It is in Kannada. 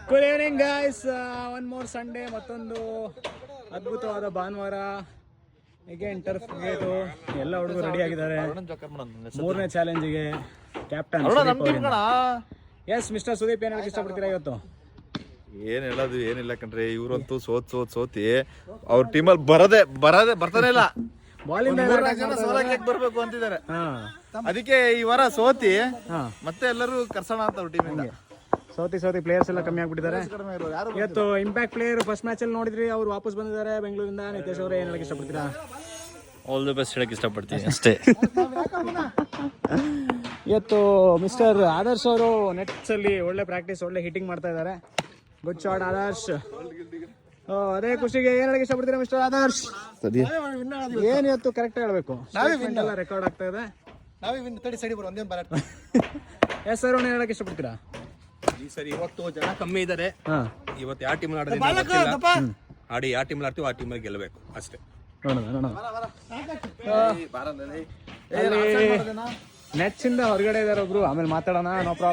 Good evening guys, one more Sunday, ಮತ್ತೊಂದು ಅದ್ಭುತವಾದ ಭಾನುವಾರ. ಅಗೇನ್ ಟರ್ಫ್ ಗೇಟು, ಎಲ್ಲ ಹುಡುಗರು ರೆಡಿ ಆಗಿದ್ದಾರೆ. ಮೂರನೇ ಚಾಲೆಂಜಿಗೆ ಕ್ಯಾಪ್ಟನ್ ಎಸ್ ಮಿಸ್ಟರ್ ಸುದೀಪ್, ಏನ್ ಹೇಳಕ್ ಇಷ್ಟಪಡ್ತೀರಾ ಇವತ್ತು? ಏನ್ ಹೇಳೋದು ಏನಿಲ್ಲ ಕಣ್ರಿ, ಇವ್ರಂತೂ ಸೋತಿ ಅವ್ರ ಟೀಮಲ್ಲಿ ಬರ್ತಾನೆ ಇಲ್ಲ. ಬಾಲಿಂಗ್ ಬರ್ಬೇಕು ಅಂತಿದ್ದಾರೆ, ಅದಕ್ಕೆ ಈ ವಾರ ಸೋತಿ ಮತ್ತೆ ಎಲ್ಲರೂ ಕರ್ಸೋಣ ಅಂತ ಅವ್ರ ಟೀಮಿಂದ. ಸೋತಿ ಪ್ಲೇಯರ್ಸ್ ಎಲ್ಲ ಕಮ್ಮಿ ಆಗ್ಬಿಟ್ಟಿದ್ದಾರೆ. ಇವತ್ತು ಇಂಪ್ಯಾಕ್ಟ್ ಪ್ಲೇಯರ್ ಫಸ್ಟ್ ಮ್ಯಾಚ್ ಅಲ್ಲಿ ನೋಡಿದ್ರಿ, ಅವ್ರು ವಾಪಸ್ ಬಂದಿದ್ದಾರೆ ಬೆಂಗಳೂರಿಂದ. ನಿತೇಶ್ ಅವರೇ, ಏನ್ ಹೇಳಕ್ ಇಷ್ಟಪಡ್ತೀರಾ? ಆಲ್ ದಿ ಬೆಸ್ಟ್ ಹೇಳಕ್ ಇಷ್ಟಪಡ್ತೀನಿ ಅಷ್ಟೇ. ಇವತ್ತು ಮಿಸ್ಟರ್ ಆದರ್ಶ್ ಅವರು ನೆಟ್ಸ್ ಅಲ್ಲಿ ಒಳ್ಳೆ ಪ್ರಾಕ್ಟೀಸ್, ಒಳ್ಳೆ ಹಿಟ್ಟಿಂಗ್ ಮಾಡ್ತಾ ಇದ್ದಾರೆ. Good shot Adarsh. ಅದೇ ಖುಷಿಗೆ ಏನ್ ಹೇಳಕ್ ಇಷ್ಟಪಡ್ತೀರಾ ಮಿಸ್ಟರ್ ಆದರ್ಶ್? ಏನ್ ಇವತ್ತು ಕರೆಕ್ಟ್ ಹೇಳ್ಬೇಕು, ಎಲ್ಲ ರೆಕಾರ್ಡ್ ಆಗ್ತಾ ಇದೆ. ಎಸ್ ಸರ್, ಏನ್ ಹೇಳಕ್ ಇಷ್ಟಪಡ್ತೀರಾ? ಈ ಸರಿ ಇವತ್ತು ಜನ ಕಮ್ಮಿ ಇದ್ದಾರೆ. ಇವತ್ತು ಯಾವ ಟೀಮ್ ಆಡಿ ಯಾವ ಟೀಮ್ ಆಡ್ತೀವಿ ಆ ಟೀಮಲ್ಲಿ ಗೆಲ್ಲಬೇಕು ಅಷ್ಟೇ. ನೆಟ್ಸ್ ಇಂದ ಹೊರಗಡೆ ಇದಾರೆ ಒಬ್ರು, ಆಮೇಲೆ ಮಾತಾಡೋಣ. No problem.